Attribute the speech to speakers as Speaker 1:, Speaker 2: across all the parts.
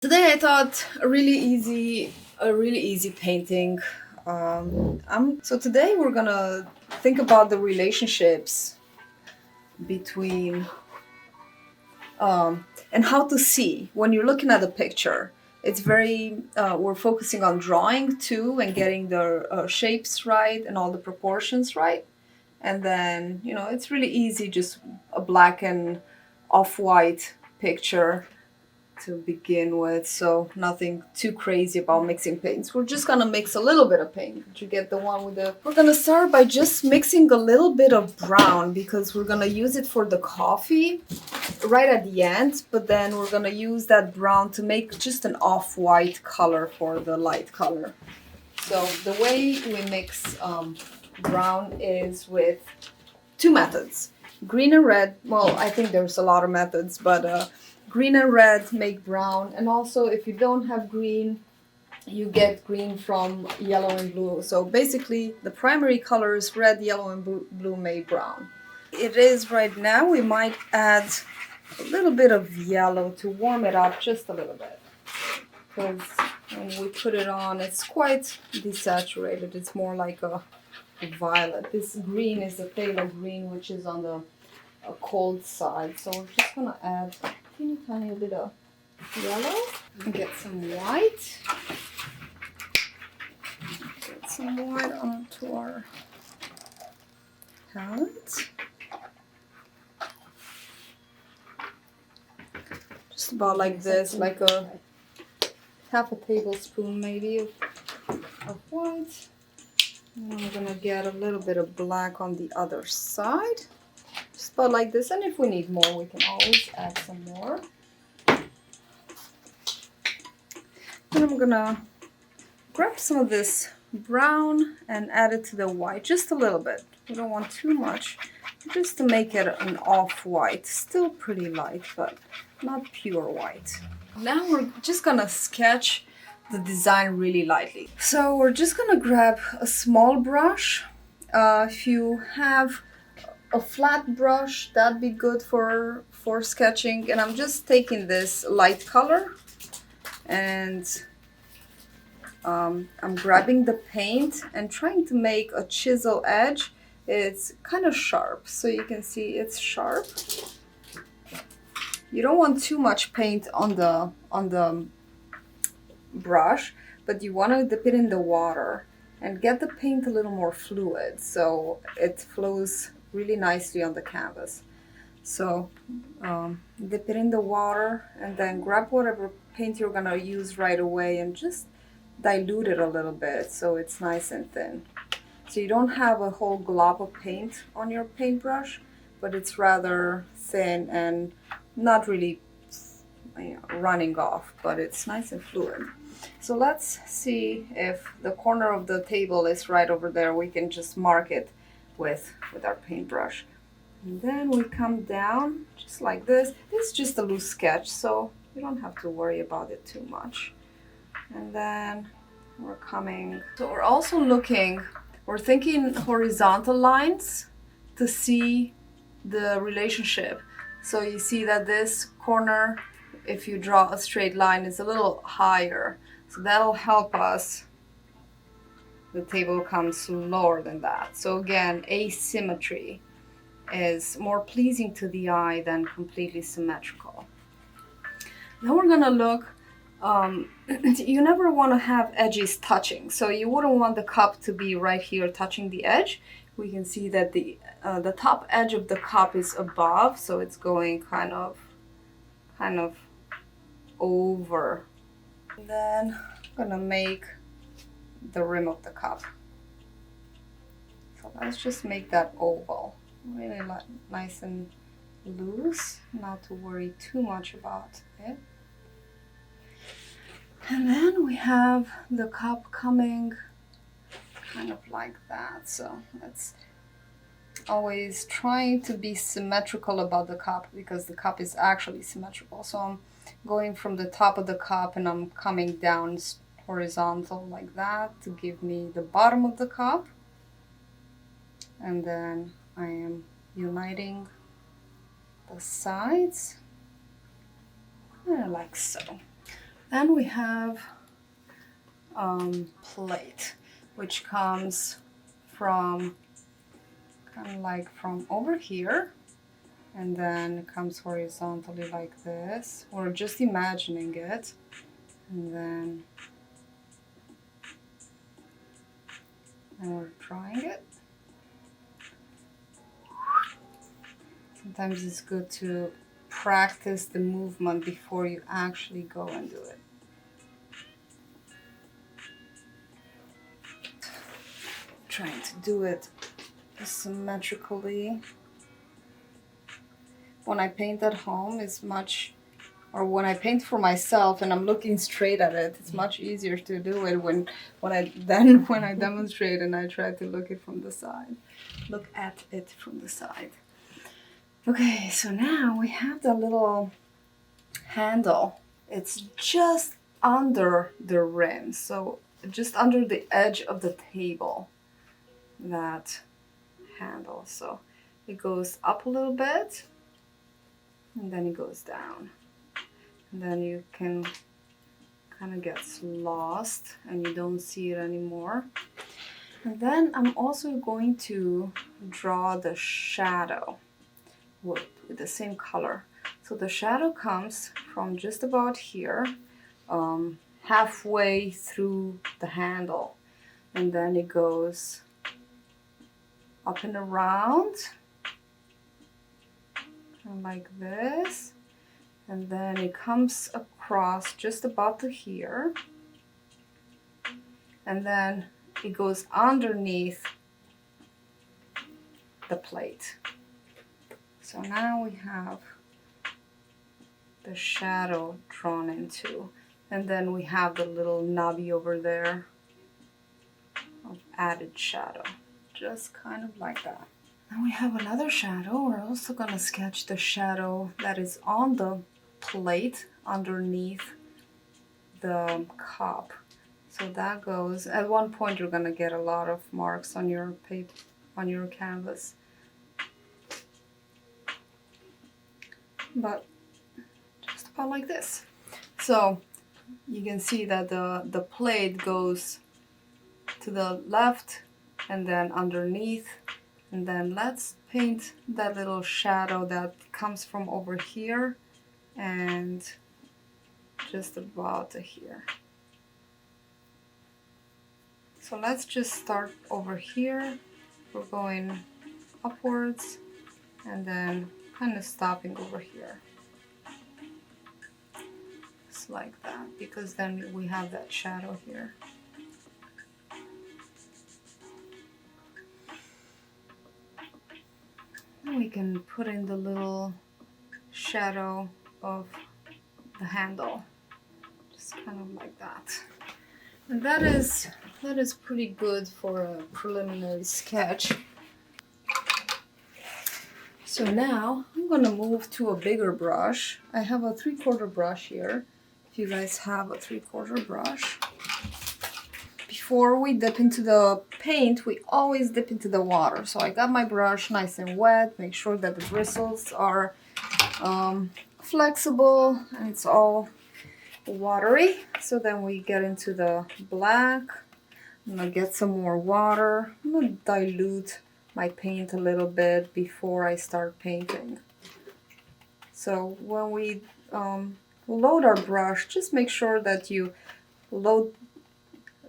Speaker 1: Today I thought a really easy painting. So today we're gonna think about the relationships between and how to see when you're looking at a picture. It's very we're focusing on drawing too and getting the shapes right and all the proportions right. And then it's really easy, just a black and off-white picture to begin with, so nothing too crazy about mixing paints. We're just gonna mix a little bit of paint. Did you get the one with the... We're gonna start by just mixing a little bit of brown because we're gonna use it for the coffee right at the end, but then we're gonna use that brown to make just an off-white color for the light color. So the way we mix brown is with two methods, green and red. Well, I think there's a lot of methods, but green and red make brown, and also if you don't have green, you get green from yellow and blue. So basically the primary colors red, yellow, and blue make brown. It is right now. We might add a little bit of yellow to warm it up just a little bit, because when we put it on, it's quite desaturated. It's more like a violet. This green is a phthalo green, which is on the cold side. So we're just gonna add a tiny bit of yellow and get some white. Get some white onto our palette. Just about like this, like a half a tablespoon maybe of white. And I'm gonna get a little bit of black on the other side. Just about like this, and if we need more, we can always add some more. And I'm gonna grab some of this brown and add it to the white, just a little bit. We don't want too much, just to make it an off-white. Still pretty light, but not pure white. Now we're just gonna sketch the design really lightly. So we're just gonna grab a small brush. If you have a flat brush, that'd be good for sketching. And I'm just taking this light color and I'm grabbing the paint and trying to make a chisel edge. It's kind of sharp, so you can see it's sharp. You don't want too much paint on the brush, but you want to dip it in the water and get the paint a little more fluid so it flows really nicely on the canvas. So dip it in the water and then grab whatever paint you're gonna use right away and just dilute it a little bit so it's nice and thin. So you don't have a whole glob of paint on your paintbrush, but it's rather thin and not really running off, but it's nice and fluid. So let's see if the corner of the table is right over there. We can just mark it with our paintbrush. And then we come down just like this. This is just a loose sketch, so you don't have to worry about it too much. And then we're coming. So we're also we're thinking horizontal lines to see the relationship. So you see that this corner, if you draw a straight line, is a little higher. So that'll help us. The table comes lower than that. So again, asymmetry is more pleasing to the eye than completely symmetrical. Then we're gonna look, you never want to have edges touching. So you wouldn't want the cup to be right here touching the edge. We can see that the top edge of the cup is above, so it's going kind of over. And then I'm gonna make the rim of the cup. So let's just make that oval, really nice and loose, not to worry too much about it. And then we have the cup coming kind of like that. So that's always trying to be symmetrical about the cup, because the cup is actually symmetrical. So I'm going from the top of the cup and I'm coming down horizontal like that to give me the bottom of the cup. And then I am uniting the sides like so. Then we have plate, which comes from kind of like from over here, and then it comes horizontally like this. We're just imagining it, and then we're drawing it. Sometimes it's good to practice the movement before you actually go and do it. Trying to do it symmetrically. When I paint at home, it's much, or when I paint for myself and I'm looking straight at it, it's much easier to do it when I demonstrate and I try to look at it from the side. Okay, so now we have the little handle. It's just under the rim, so just under the edge of the table, that handle. So it goes up a little bit, and then it goes down. And then you can kind of gets lost and you don't see it anymore. And then I'm also going to draw the shadow with the same color. So the shadow comes from just about here, halfway through the handle, and then it goes up and around, and like this, and then it comes across just about to here, and then it goes underneath the plate. So now we have the shadow drawn into, and then we have the little knobby over there of added shadow, just kind of like that. Now we have another shadow. We're also going to sketch the shadow that is on the plate underneath the cup. So that goes, at one point you're going to get a lot of marks on your paper, on your canvas. But just about like this. So you can see that the plate goes to the left and then underneath, and then let's paint that little shadow that comes from over here and just about to here. So let's just start over here. We're going upwards and then kind of stopping over here. Just like that, because then we have that shadow here. And we can put in the little shadow of the handle, just kind of like that. And that is pretty good for a preliminary sketch. So now I'm going to move to a bigger brush. I have a 3/4 brush here. If you guys have a 3/4 brush. Before we dip into the paint, we always dip into the water. So I got my brush nice and wet. Make sure that the bristles are flexible and it's all watery. So then we get into the black. I'm going to get some more water. I'm going to dilute my paint a little bit before I start painting. So when we load our brush, just make sure that you load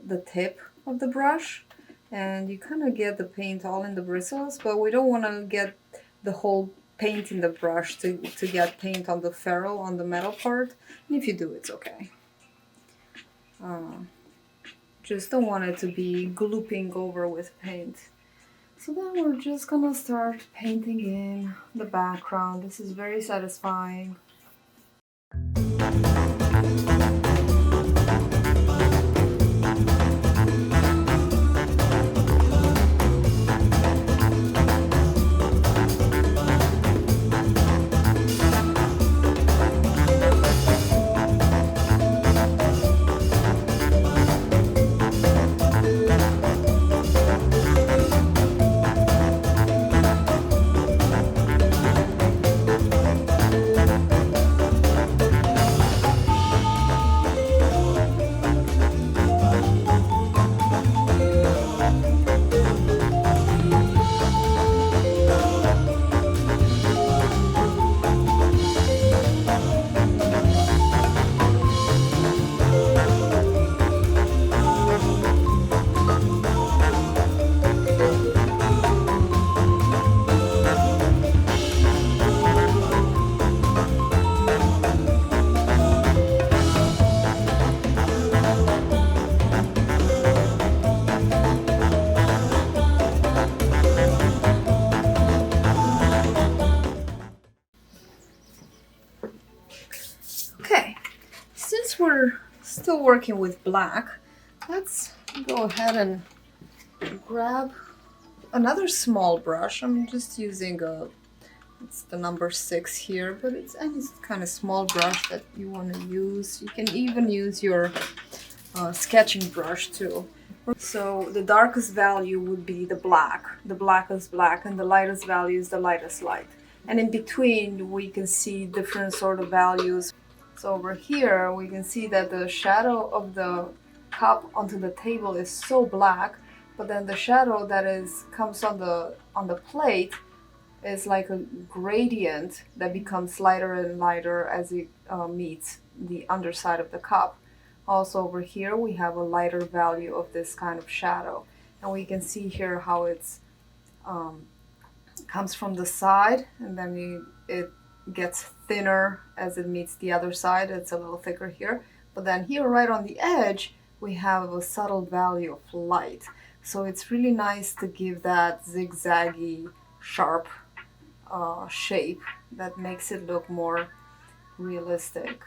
Speaker 1: the tip of the brush and you kind of get the paint all in the bristles, but we don't want to get the whole paint in the brush to get paint on the ferrule, on the metal part. And if you do, it's okay. Just don't want it to be glooping over with paint. So then we're just gonna start painting in the background. This is very satisfying. still working with black. Let's go ahead and grab another small brush. I'm just using it's the number 6 here, but it's any kind of small brush that you want to use. You can even use your sketching brush too. So the darkest value would be the black. The blackest black, and the lightest value is the lightest light. And in between we can see different sort of values. So over here we can see that the shadow of the cup onto the table is so black, but then the shadow that comes on the plate is like a gradient that becomes lighter and lighter as it meets the underside of the cup. Also over here we have a lighter value of this kind of shadow, and we can see here how it's comes from the side, and then it gets thinner as it meets the other side. It's a little thicker here, but then here right on the edge we have a subtle value of light. So it's really nice to give that zigzaggy sharp shape that makes it look more realistic.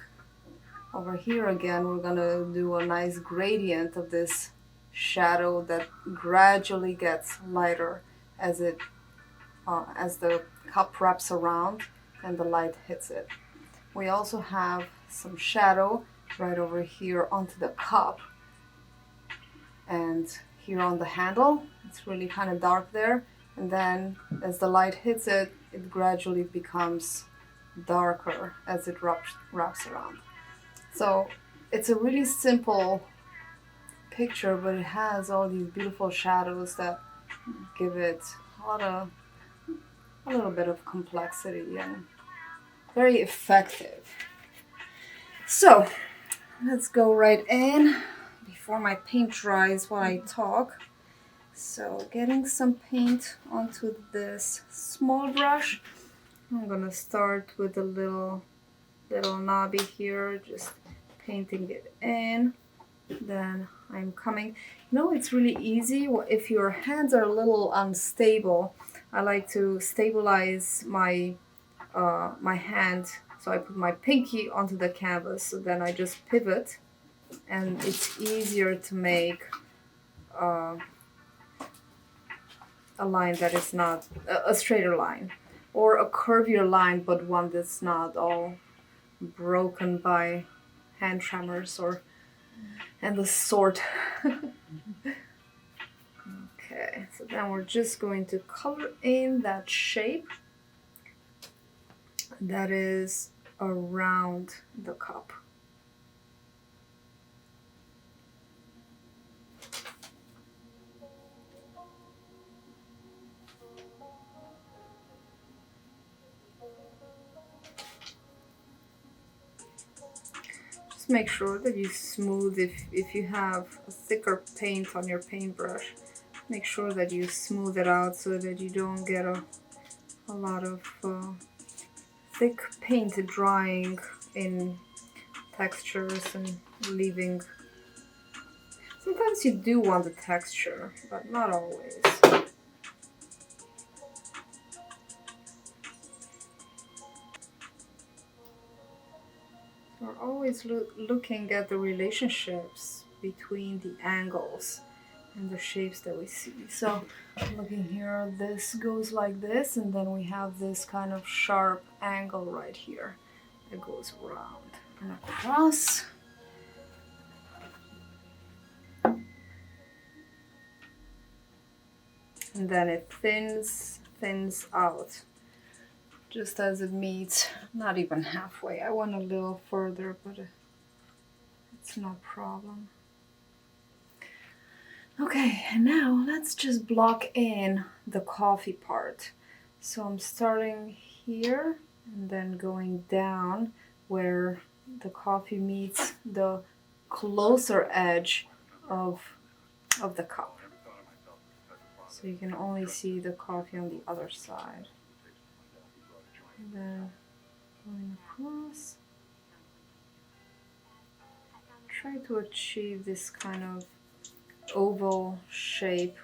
Speaker 1: Over here again we're gonna do a nice gradient of this shadow that gradually gets lighter as the cup wraps around and the light hits it. We also have some shadow right over here onto the cup, and here on the handle it's really kind of dark there, and then as the light hits it, it gradually becomes darker as it wraps around. So it's a really simple picture, but it has all these beautiful shadows that give it a little bit of complexity and very effective. So let's go right in before my paint dries while I talk. So getting some paint onto this small brush. I'm gonna start with a little knobby here, just painting it in. Then I'm coming, it's really easy if your hands are a little unstable. I like to stabilize my my hand, so I put my pinky onto the canvas, so then I just pivot, and it's easier to make a line that is not a straighter line, or a curvier line, but one that's not all broken by hand tremors and the sort. Okay, so then we're just going to color in that shape that is around the cup. Just make sure that you smooth, if you have a thicker paint on your paintbrush, make sure that you smooth it out so that you don't get a lot of thick paint drying in textures and leaving. Sometimes you do want the texture, but not always. We're always looking at the relationships between the angles and the shapes that we see. So looking here, this goes like this, and then we have this kind of sharp angle right here that goes around and across. And then it thins out just as it meets, not even halfway. I went a little further, but it's no problem. Okay, and now let's just block in the coffee part. So I'm starting here and then going down where the coffee meets the closer edge of the cup. So you can only see the coffee on the other side. And then going across. Try to achieve this kind of oval shape.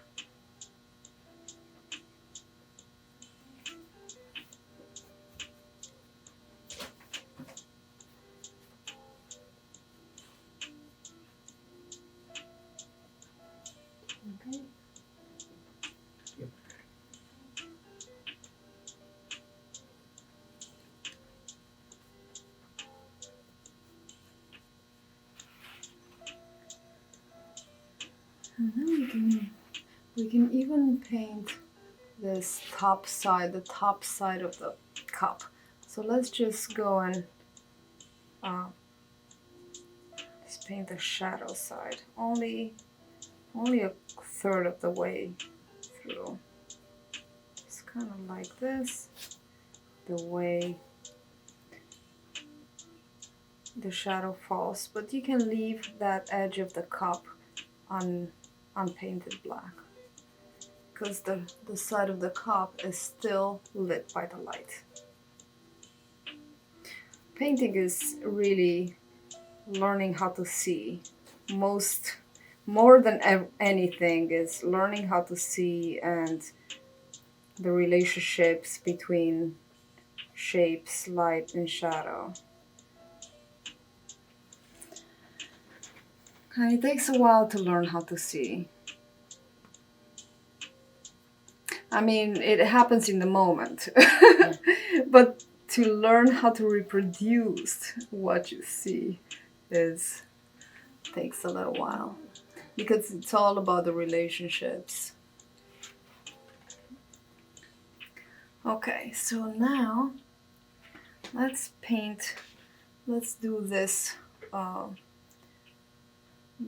Speaker 1: And then we can even paint this top side, the top side of the cup. So let's just go and let's paint the shadow side. Only a third of the way through. It's kind of like this, the way the shadow falls, but you can leave that edge of the cup unpainted black, because the side of the cup is still lit by the light. Painting is really learning how to see. More than anything is learning how to see and the relationships between shapes, light and shadow. And it takes a while to learn how to see. I mean, it happens in the moment. But to learn how to reproduce what you see takes a little while, because it's all about the relationships. Okay, so now let's do this,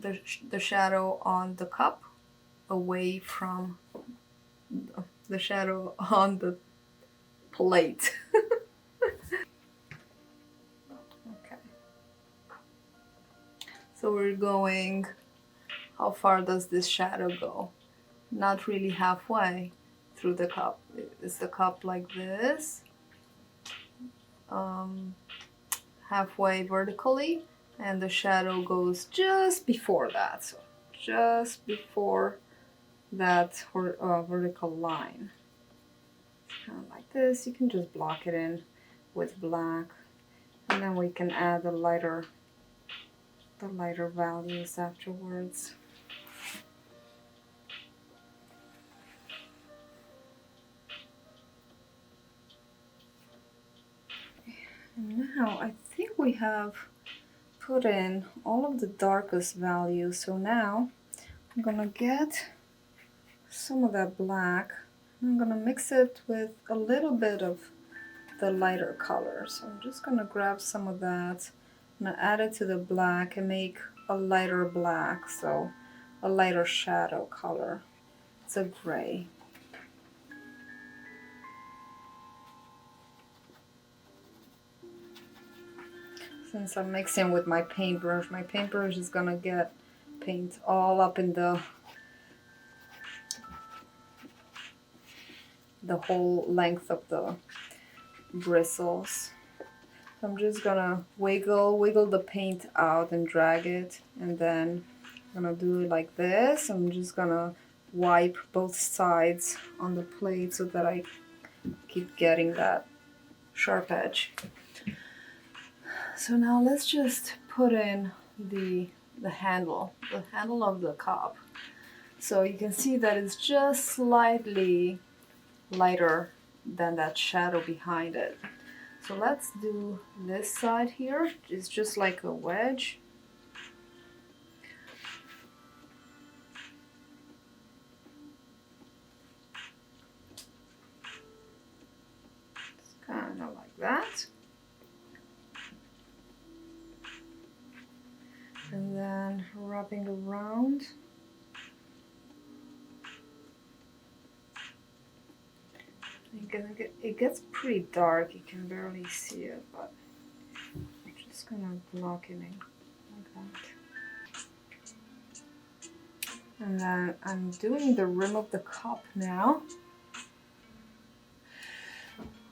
Speaker 1: the shadow on the cup away from the shadow on the plate. Okay. So we're going, how far does this shadow go? Not really halfway through the cup. Is the cup like this? Halfway vertically, and the shadow goes just before that. So just before that vertical line. Kind of like this. You can just block it in with black, and then we can add the lighter values afterwards. And now I think we have put in all of the darkest values. So now I'm gonna get some of that black. I'm gonna mix it with a little bit of the lighter color. So I'm just gonna grab some of that. I'm gonna add it to the black and make a lighter black, so a lighter shadow color. It's a gray. Since I'm mixing with my paintbrush is gonna get paint all up in the whole length of the bristles. So I'm just gonna wiggle the paint out and drag it, and then I'm gonna do it like this. I'm just gonna wipe both sides on the plate so that I keep getting that sharp edge. So now let's just put in the handle of the cup. So you can see that it's just slightly lighter than that shadow behind it. So let's do this side here. It's just like a wedge. It's kind of like that. And then wrapping around. It gets pretty dark, you can barely see it, but I'm just gonna block it in like that. And then I'm doing the rim of the cup now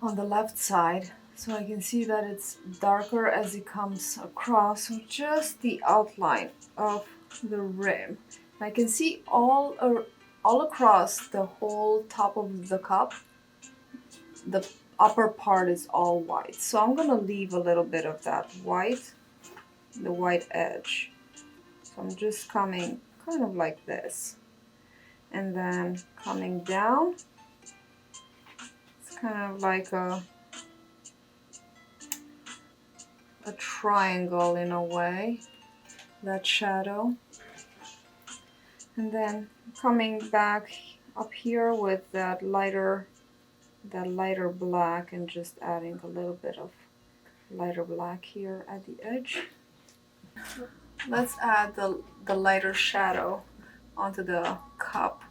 Speaker 1: on the left side, so I can see that it's darker as it comes across, so just the outline of the rim. I can see all across the whole top of the cup, the upper part is all white. So I'm gonna leave a little bit of that white, the white edge. So I'm just coming kind of like this. And then coming down, it's kind of like a triangle in a way, that shadow. And then coming back up here with that lighter black and just adding a little bit of lighter black here at the edge. Let's add the lighter shadow onto the cup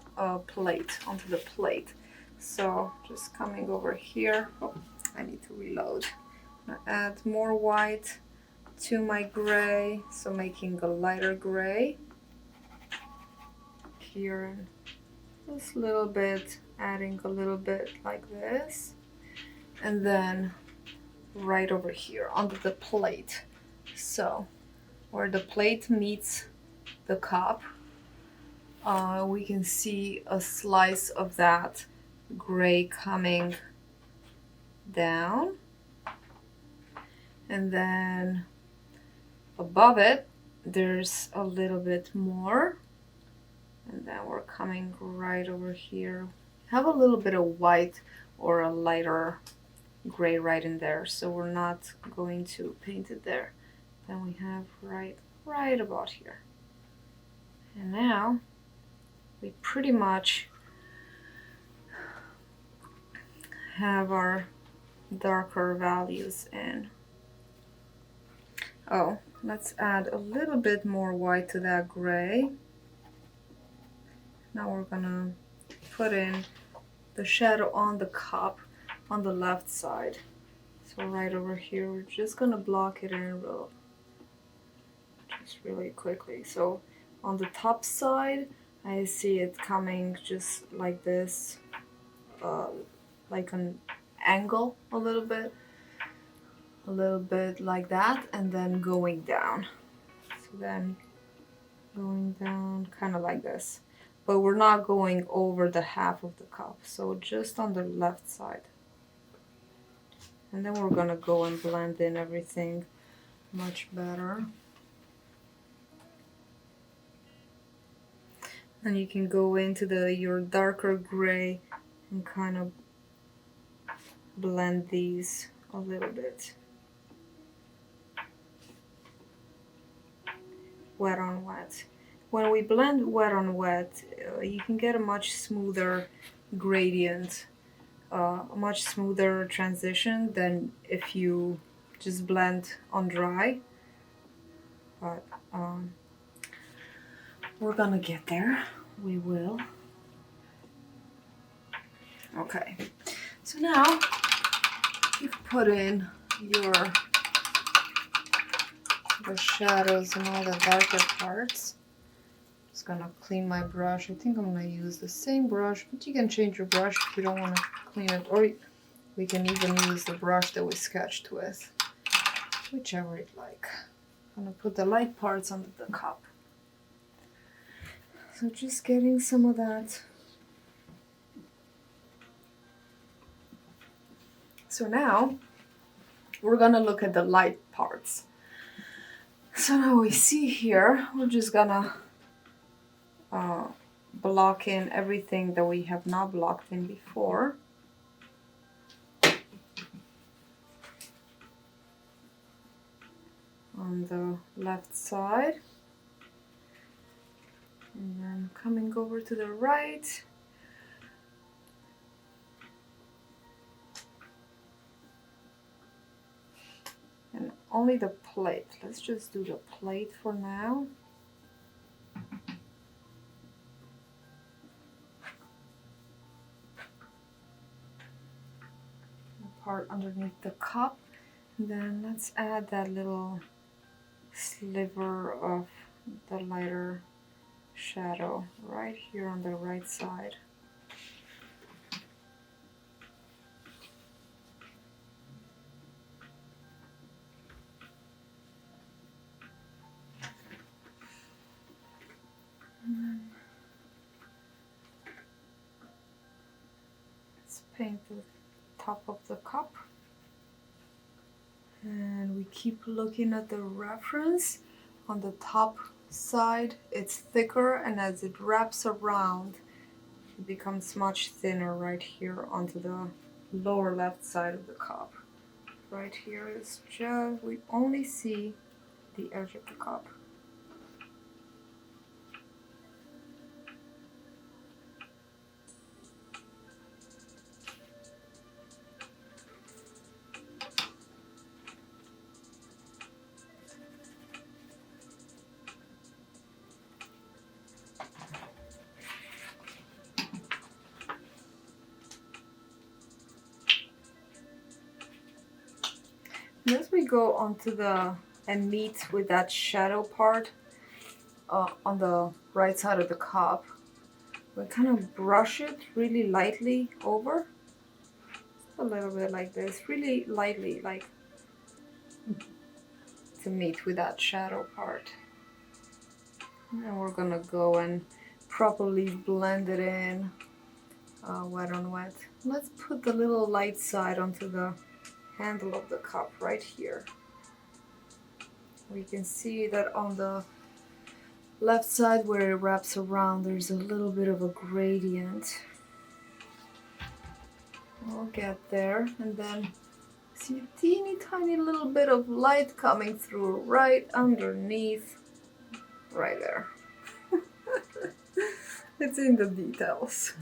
Speaker 1: plate, onto the plate. So just coming over here, oh, I need to reload. Add more white to my gray, so making a lighter gray. Here, just a little bit, adding a little bit like this. And then right over here onto the plate. So where the plate meets the cup, we can see a slice of that gray coming down. And then above it, there's a little bit more. And then we're coming right over here. Have a little bit of white or a lighter gray right in there, so we're not going to paint it there. Then we have right about here. And now we pretty much have our darker values in. Oh, let's add a little bit more white to that gray. Now we're gonna put in the shadow on the cup on the left side. So right over here, we're just gonna block it in just really quickly. So on the top side, I see it coming just like this, like an angle a little bit like that, and then going down. So then going down kind of like this. But we're not going over the half of the cup, so just on the left side. And then we're gonna go and blend in everything much better. And you can go into your darker gray and kind of blend these a little bit. Wet on wet. When we blend wet on wet, you can get a much smoother gradient, a much smoother transition than if you just blend on dry. But we're gonna get there. We will. Okay. So now you've put in the shadows and all the darker parts. Just gonna clean my brush. I think I'm gonna use the same brush, but you can change your brush if you don't want to clean it, or we can even use the brush that we sketched with, whichever you like. I'm gonna put the light parts under the cup. So just getting some of that. So now we're gonna look at the light parts. So now we see here, we're just gonna block in everything that we have not blocked in before. On the left side. And then coming over to the right. And only the plate. Let's just do the plate for now. The part underneath the cup. And then let's add that little sliver of the lighter shadow right here on the right side. Let's paint the top of the cup. And we keep looking at the reference. On the top side, it's thicker, and as it wraps around, it becomes much thinner right here onto the lower left side of the cup. Right here is just, we only see the edge of the cup. As we go onto the and meet with that shadow part on the right side of the cup, we kind of brush it really lightly over, a little bit like this, really lightly, like to meet with that shadow part. And we're gonna go and properly blend it in, wet on wet. Let's put the little light side onto the handle of the cup right here. We can see that on the left side where it wraps around, there's a little bit of a gradient. We'll get there, and then see a teeny tiny little bit of light coming through right underneath, right there. It's in the details.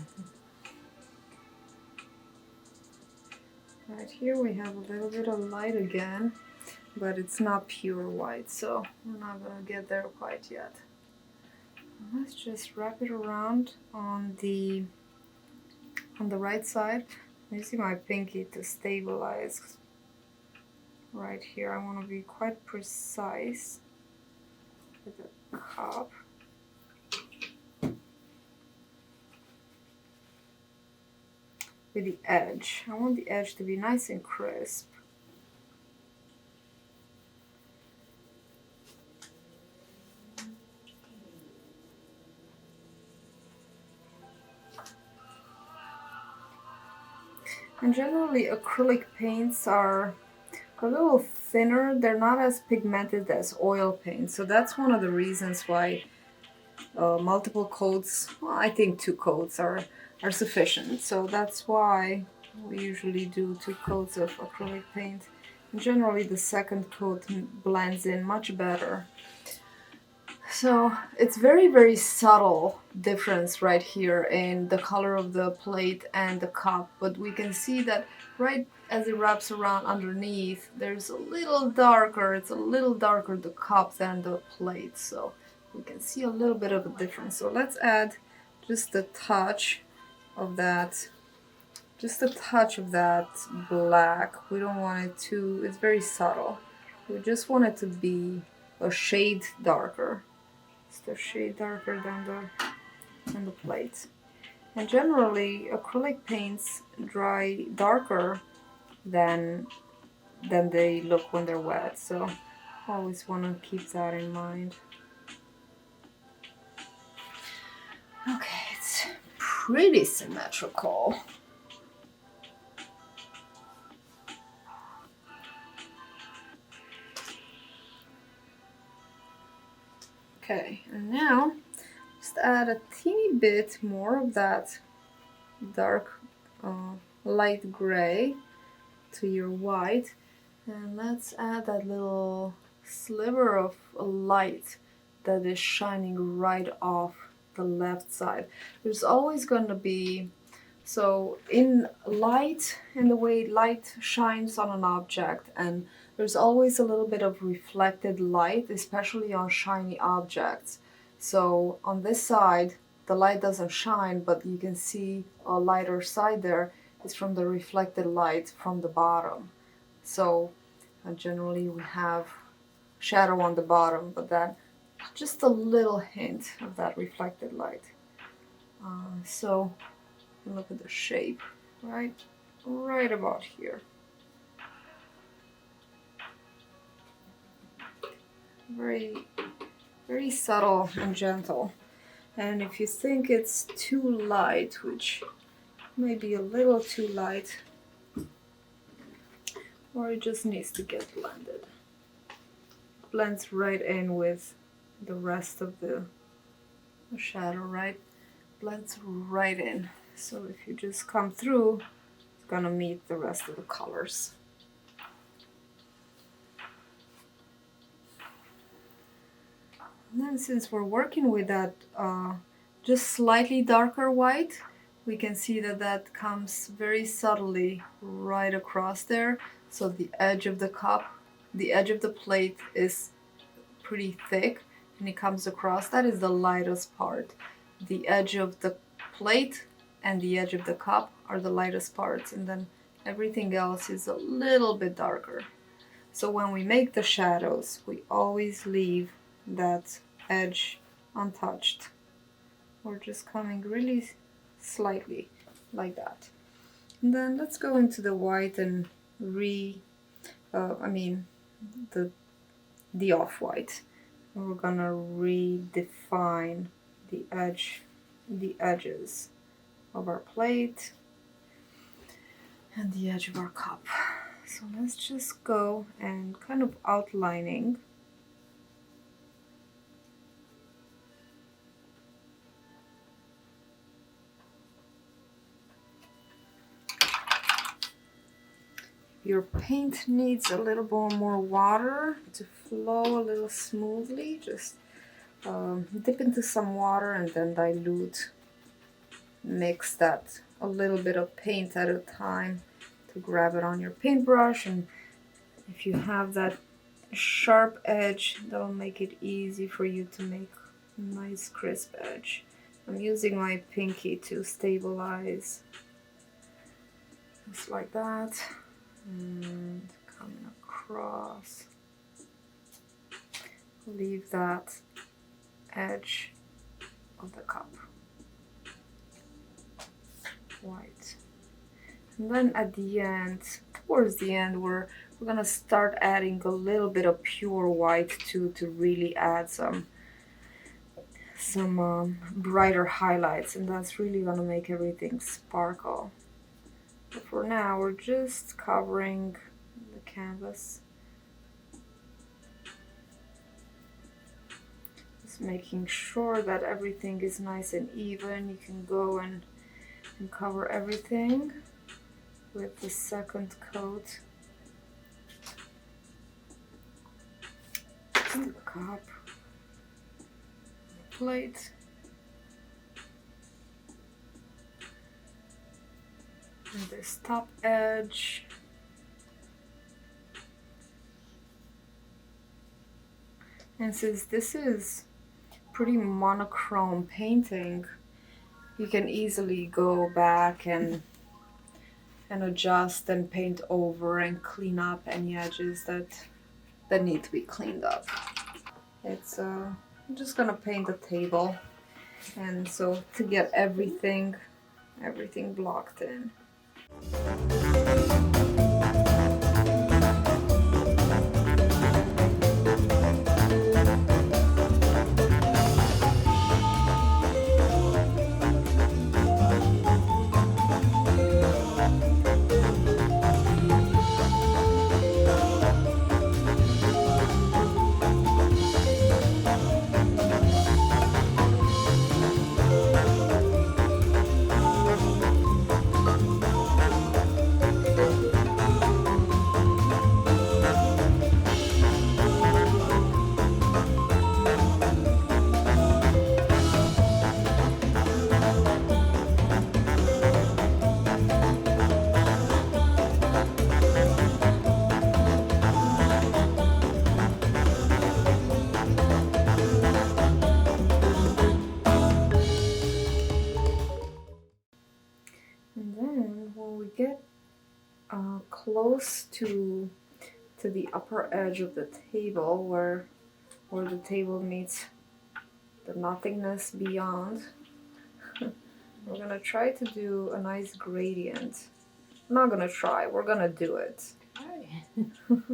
Speaker 1: Right here we have a little bit of light again, but it's not pure white, so we're not gonna get there quite yet. Let's just wrap it around on the right side. I'm using my pinky to stabilize right here. I want to be quite precise with the cup. With the edge. I want the edge to be nice and crisp. And generally acrylic paints are a little thinner. They're not as pigmented as oil paint. So that's one of the reasons why multiple coats, well, I think 2 coats are sufficient. So that's why we usually do 2 coats of acrylic paint. And generally the second coat blends in much better. So it's very, very subtle difference right here in the color of the plate and the cup, but we can see that right as it wraps around underneath, there's a little darker, it's a little darker the cup than the plate, so we can see a little bit of a difference. So let's add just a touch of that, black. We don't want it to, it's very subtle. We just want it to be a shade darker. Just a shade darker than the plate. And generally acrylic paints dry darker than they look when they're wet, so always want to keep that in mind. Okay, it's pretty symmetrical. Okay, and now just add a teeny bit more of that dark light gray to your white, and let's add that little sliver of light that is shining right off the left side. There's always going to be, so in light, in the way light shines on an object, and there's always a little bit of reflected light, especially on shiny objects. So on this side, the light doesn't shine, but you can see a lighter side there is from the reflected light from the bottom. So generally we have shadow on the bottom, but then just a little hint of that reflected light. So look at the shape, right about here. Very, very subtle and gentle. And if you think it's too light, which may be a little too light, or it just needs to get blended. Blends right in with the rest of the shadow, right? Blends right in. So if you just come through, it's gonna meet the rest of the colors. And then since we're working with that just slightly darker white, we can see that that comes very subtly right across there. So the edge of the cup, the edge of the plate is pretty thick, and it comes across. That is the lightest part. The edge of the plate and the edge of the cup are the lightest parts, and then everything else is a little bit darker. So when we make the shadows, we always leave that edge untouched. We're just coming really slightly like that. And then let's go into the white and the off-white. We're gonna redefine the edges of our plate and the edge of our cup. So let's just go and kind of outlining. Your paint needs a little bit more water to flow a little smoothly. Just dip into some water and then dilute. Mix that a little bit of paint at a time to grab it on your paintbrush, and if you have that sharp edge, that'll make it easy for you to make a nice crisp edge. I'm using my pinky to stabilize, just like that, and coming across. Leave that edge of the cup white. And then at the end, towards the end, we're gonna start adding a little bit of pure white too, to really add some brighter highlights, and that's really gonna make everything sparkle. But for now, we're just covering the canvas, just making sure that everything is nice and even. You can go and cover everything with the second coat. The cup, the plate, and this top edge. And since this is pretty monochrome painting, you can easily go back and adjust and paint over and clean up any edges that need to be cleaned up. It's I'm just gonna paint the table, and so to get everything blocked in. And then when we get close to the upper edge of the table, where the table meets the nothingness beyond, we're gonna try to do a nice gradient. I'm not gonna try, we're gonna do it. Do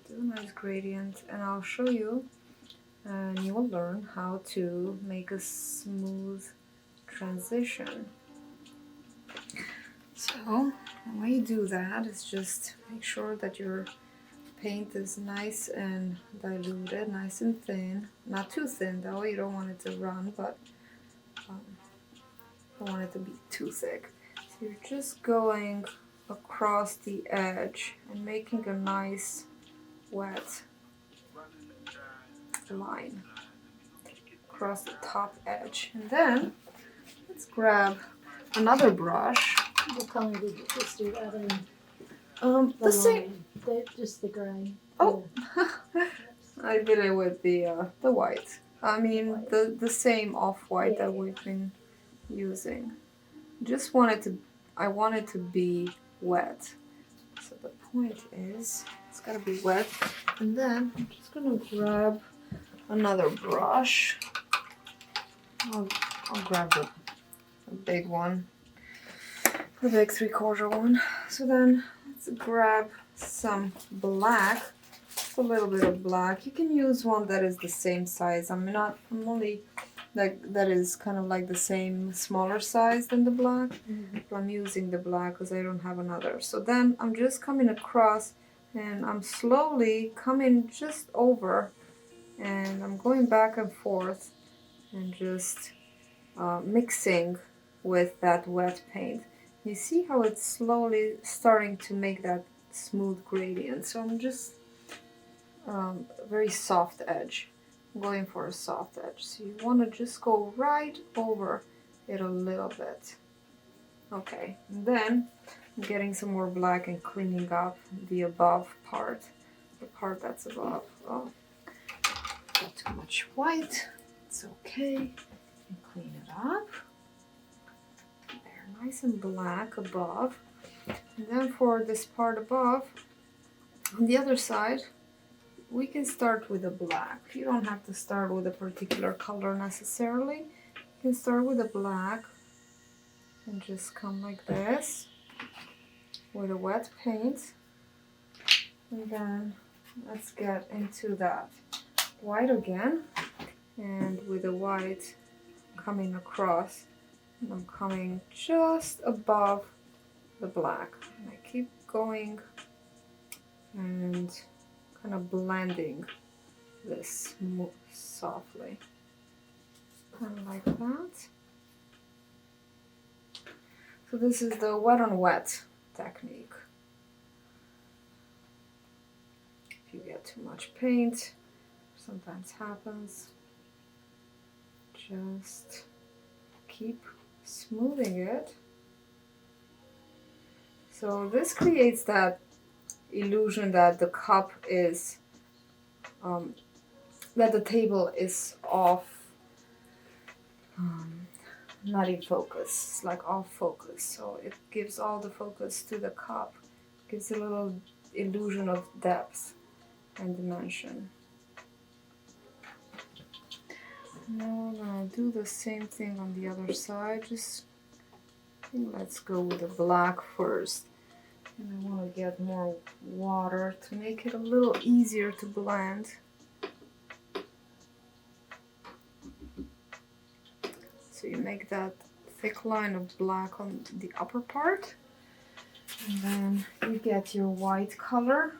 Speaker 1: a nice gradient, and I'll show you, and you will learn how to make a smooth transition. So the way you do that is just make sure that your paint is nice and diluted, nice and thin. Not too thin though, you don't want it to run, but don't want it to be too thick. So you're just going across the edge and making a nice wet line across the top edge. And then let's grab another brush.
Speaker 2: What color did you just do that in?
Speaker 1: The same.
Speaker 2: Just the gray.
Speaker 1: Oh, I did it with the white. I mean white. the same off-white that we've been using. Just wanted to, I want it to be wet. So the point is It's gotta be wet. And then I'm just gonna grab another brush. I'll grab the big one, the big 3/4 one. So then let's grab some black, just a little bit of black. You can use one that is the same size. I'm only like that is kind of like the same smaller size than the black. But I'm using the black because I don't have another. So then I'm just coming across and I'm slowly coming just over and I'm going back and forth and just mixing with that wet paint. You see how it's slowly starting to make that smooth gradient. So I'm just very soft edge. I'm going for a soft edge. So you want to just go right over it a little bit. Okay, and then I'm getting some more black and cleaning up the above part, the part that's above. Oh, got too much white. It's okay. And clean it up. There, nice and black above. And then for this part above, on the other side, we can start with a black. You don't have to start with a particular color necessarily. You can start with a black and just come like this with a wet paint. And then let's get into that white again. And with the white coming across, and I'm coming just above the black. And I keep going and kind of blending this softly. Kind of like that. So this is the wet on wet technique. If you get too much paint, sometimes happens, just keep smoothing it. So this creates that illusion that the cup is, that the table is off, not in focus, it's like off focus. So it gives all the focus to the cup, gives a little illusion of depth and dimension. Now I'm gonna do the same thing on the other side. Just let's go with the black first. And I want to get more water to make it a little easier to blend. So you make that thick line of black on the upper part, and then you get your white color.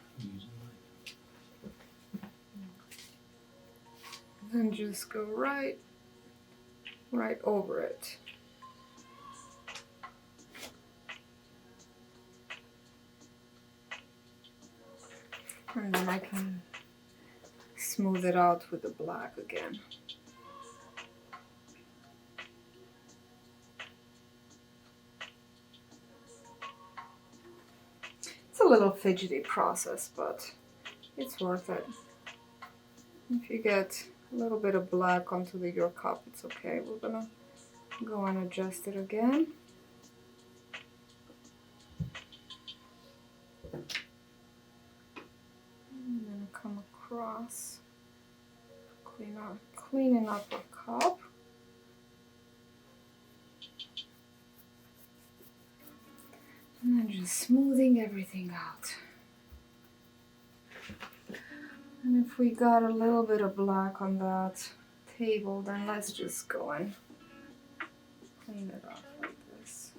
Speaker 1: And just go right over it. And then I can smooth it out with the black again. It's a little fidgety process, but it's worth it. If you get a little bit of black onto your cup, it's okay. We're gonna go and adjust it again. And then come across, cleaning up our cup. And then just smoothing everything out. And if we got a little bit of black on that table, then let's just go and clean it off like this.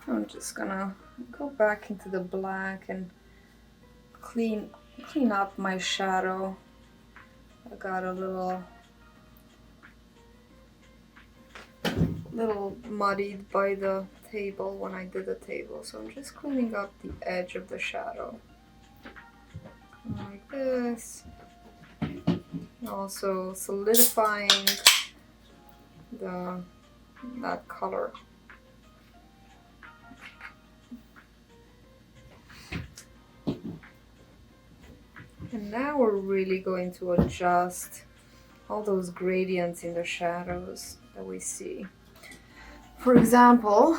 Speaker 1: I'm just gonna go back into the black and clean up my shadow. I got a little little muddied by the table when I did the table, so I'm just cleaning up the edge of the shadow like this. Also solidifying that color. And now we're really going to adjust all those gradients in the shadows that we see. For example,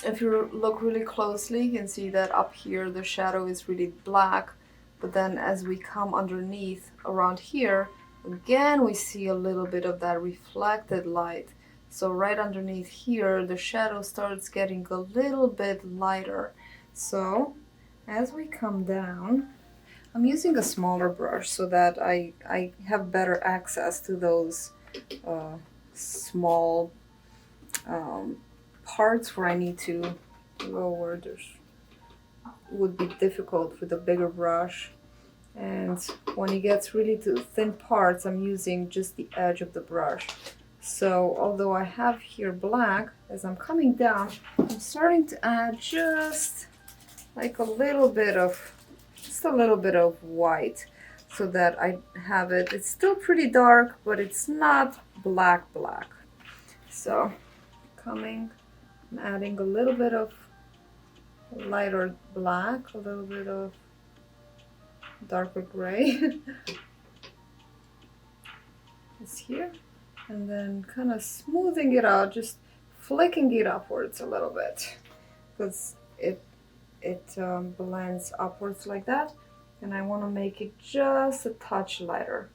Speaker 1: if you look really closely, you can see that up here the shadow is really black, but then as we come underneath around here, again we see a little bit of that reflected light. So right underneath here, the shadow starts getting a little bit lighter. So as we come down, I'm using a smaller brush so that I have better access to those small parts where I need to go where there's would be difficult with a bigger brush. And when it gets really to thin parts, I'm using just the edge of the brush. So although I have here black, as I'm coming down, I'm starting to add just like a little bit of white, so that I have it. It's still pretty dark, but it's not black. So I'm adding a little bit of lighter black, a little bit of darker gray. It's here, and then kind of smoothing it out, just flicking it upwards a little bit, because it blends upwards like that, and I want to make it just a touch lighter.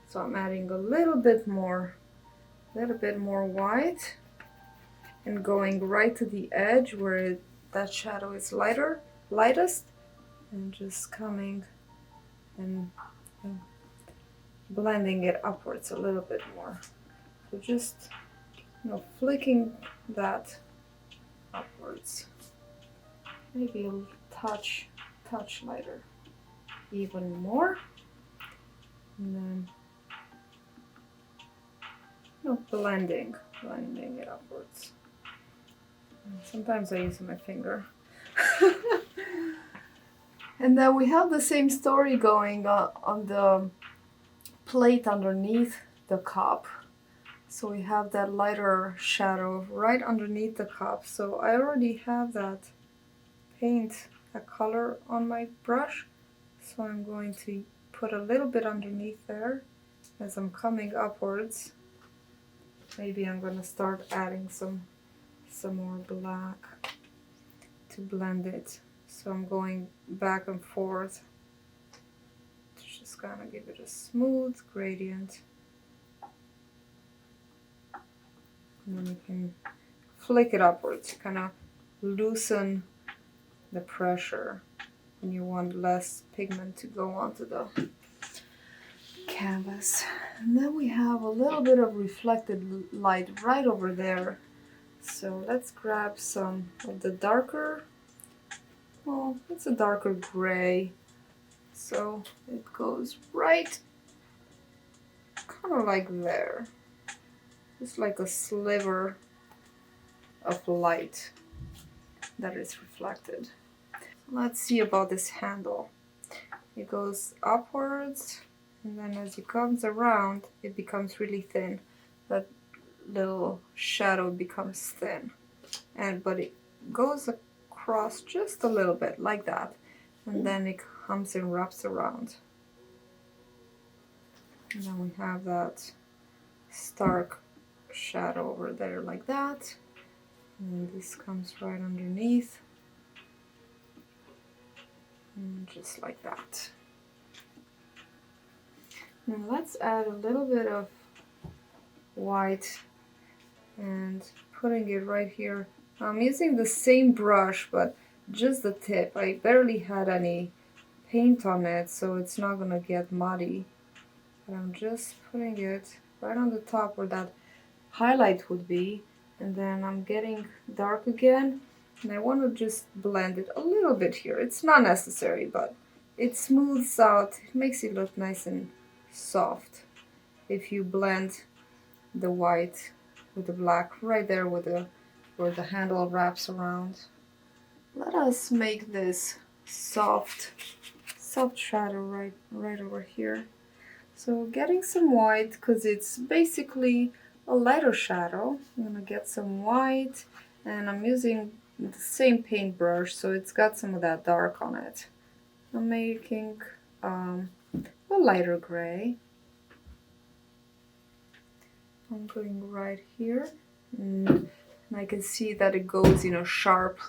Speaker 1: So I'm adding a little bit more white, and going right to the edge where that shadow is lightest, and just coming and blending it upwards a little bit more. So just, flicking that upwards. Maybe a touch lighter, even more, and then blending it upwards. Sometimes I use my finger. And then we have the same story going on the plate underneath the cup. So we have that lighter shadow right underneath the cup. So I already have that paint, that color on my brush. So I'm going to put a little bit underneath there as I'm coming upwards. Maybe I'm going to start adding some more black to blend it. So I'm going back and forth to just kind of give it a smooth gradient. And then you can flick it upwards, kind of loosen the pressure, and you want less pigment to go onto the canvas. And then we have a little bit of reflected light right over there. So let's grab some of the darker, well, it's a darker gray. So it goes right kind of like there. Just like a sliver of light that is reflected. Let's see about this handle. It goes upwards, and then as it comes around, it becomes really thin. That little shadow becomes thin, but it goes across just a little bit like that, and then it comes and wraps around. And then we have that stark shadow over there like that, and this comes right underneath, and just like that. Now let's add a little bit of white and putting it right here. I'm using the same brush, but just the tip. I barely had any paint on it, so it's not gonna get muddy. But I'm just putting it right on the top where that highlight would be, and then I'm getting dark again, and I want to just blend it a little bit here. It's not necessary, but it smooths out, it makes it look nice and soft if you blend the white with the black right there with the where the handle wraps around. Let us make this soft shadow right over here. So getting some white, because it's basically a lighter shadow. I'm gonna get some white, and I'm using the same paintbrush, so it's got some of that dark on it. I'm making a lighter gray. I'm going right here, and I can see that it goes in a sharp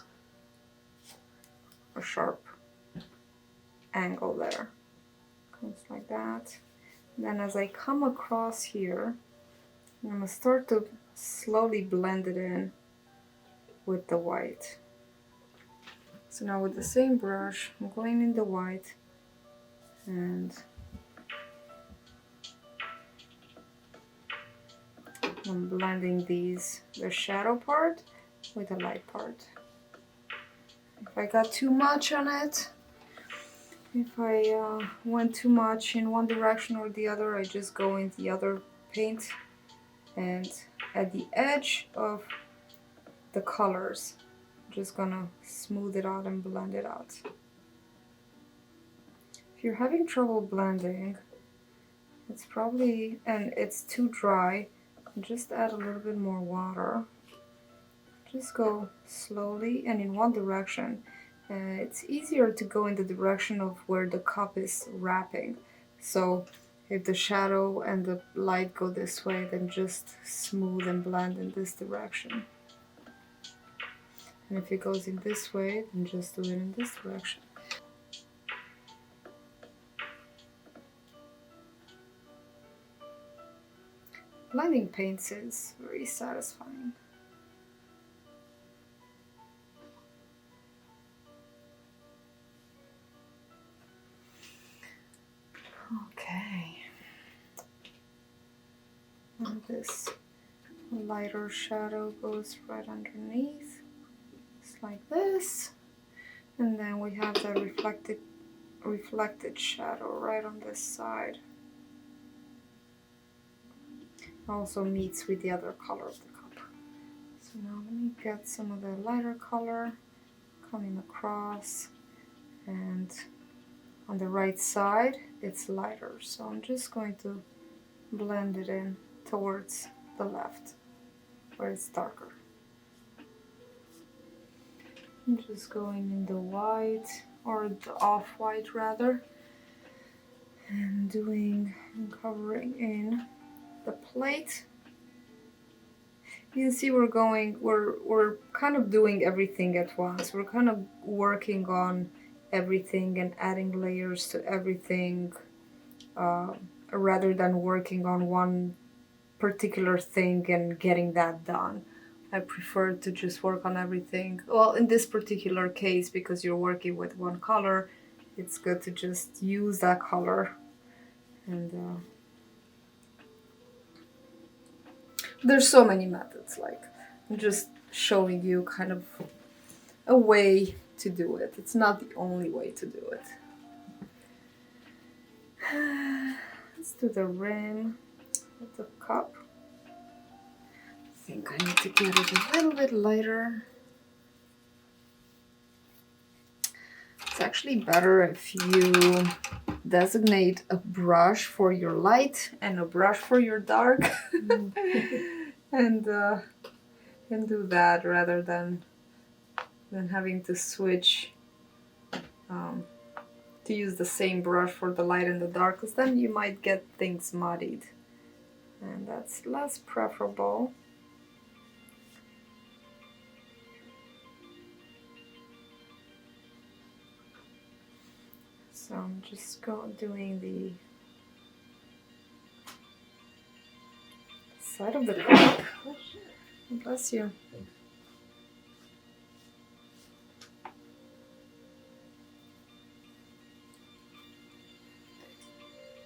Speaker 1: angle there. Comes like that. And then as I come across here, I'm gonna start to slowly blend it in with the white. So now with the same brush, I'm going in the white and I'm blending the shadow part with the light part. If I got too much on it, if I went too much in one direction or the other, I just go in the other paint and at the edge of the colors, I'm just gonna smooth it out and blend it out. If you're having trouble blending, it's probably, and it's too dry, just add a little bit more water. Just go slowly and in one direction. It's easier to go in the direction of where the cup is wrapping. So if the shadow and the light go this way, then just smooth and blend in this direction. And if it goes in this way, then just do it in this direction. Blending paints is very satisfying. Okay. And this lighter shadow goes right underneath, just like this. And then we have the reflected shadow right on this side. Also meets with the other color of the cup. So now let me get some of the lighter color coming across, and on the right side it's lighter, so I'm just going to blend it in towards the left where it's darker. I'm just going in the white, or the off-white rather, and covering in the plate. You can see we're kind of doing everything at once. We're kind of working on everything and adding layers to everything, rather than working on one particular thing and getting that done. I prefer to just work on everything. Well, in this particular case, because you're working with one color, it's good to just use that color. And there's so many methods, like I'm just showing you kind of a way to do it. It's not the only way to do it. Let's do the rim of the cup. I think I need to get it a little bit lighter. It's actually better if you designate a brush for your light and a brush for your dark. and do that rather than having to switch to use the same brush for the light and the dark, because then you might get things muddied, and that's less preferable. So I'm just doing the side of the cup. Bless you.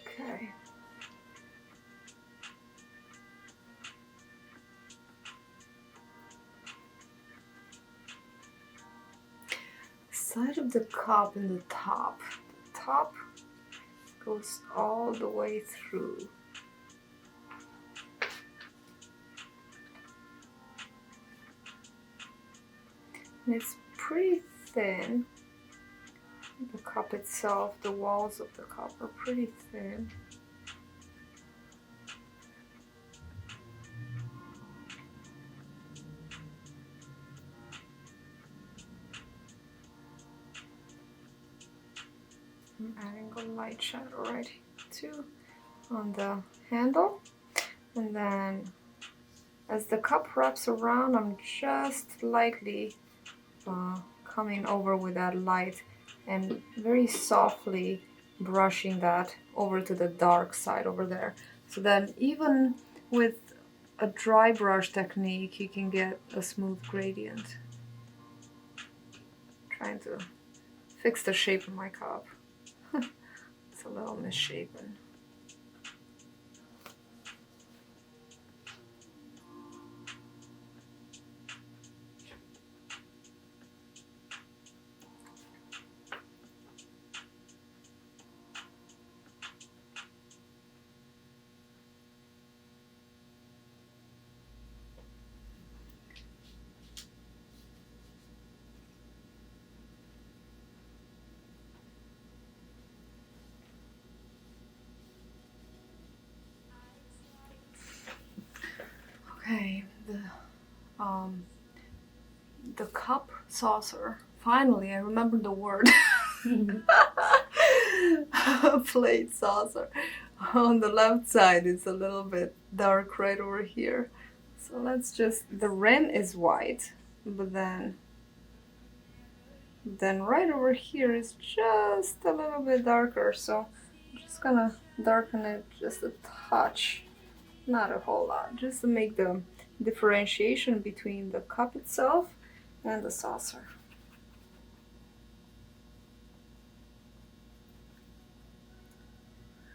Speaker 1: Okay. Side of the cup and the top. The top goes all the way through. And it's pretty thin. The cup itself, the walls of the cup are pretty thin. I'm adding a light shadow right here too on the handle. And then as the cup wraps around, I'm just lightly coming over with that light and very softly brushing that over to the dark side over there. So then even with a dry brush technique, you can get a smooth gradient. Trying to fix the shape of my cup. It's a little misshapen. Okay, the cup saucer. Finally, I remembered the word. Plate saucer. On the left side, it's a little bit dark right over here. So let's just. The rim is white, but then right over here is just a little bit darker. So I'm just gonna darken it just a touch. Not a whole lot, just to make the differentiation between the cup itself and the saucer.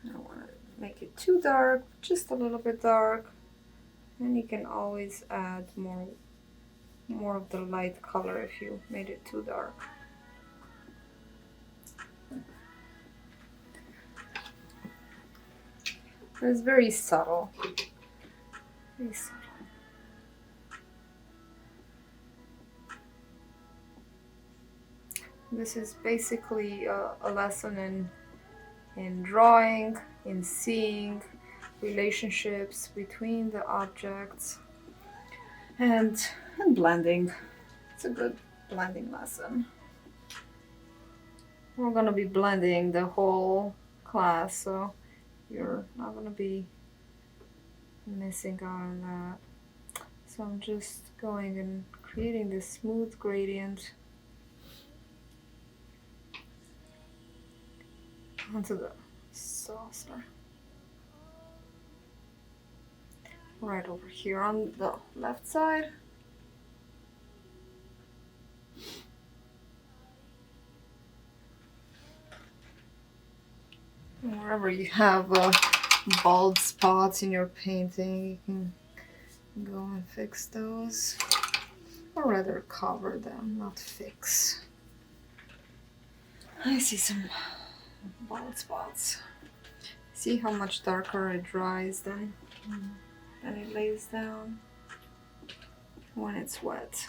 Speaker 1: I don't want to make it too dark, just a little bit dark. And you can always add more of the light color if you made it too dark. It's very subtle. Very subtle. This is basically a lesson in drawing, in seeing relationships between the objects, and blending. It's a good blending lesson. We're going to be blending the whole class, so you're not going to be missing out on that. So I'm just going and creating this smooth gradient onto the saucer. Right over here on the left side. Wherever you have bald spots in your painting, you can go and fix those. Or rather cover them, not fix. I see some bald spots. See how much darker it dries then it lays down when it's wet.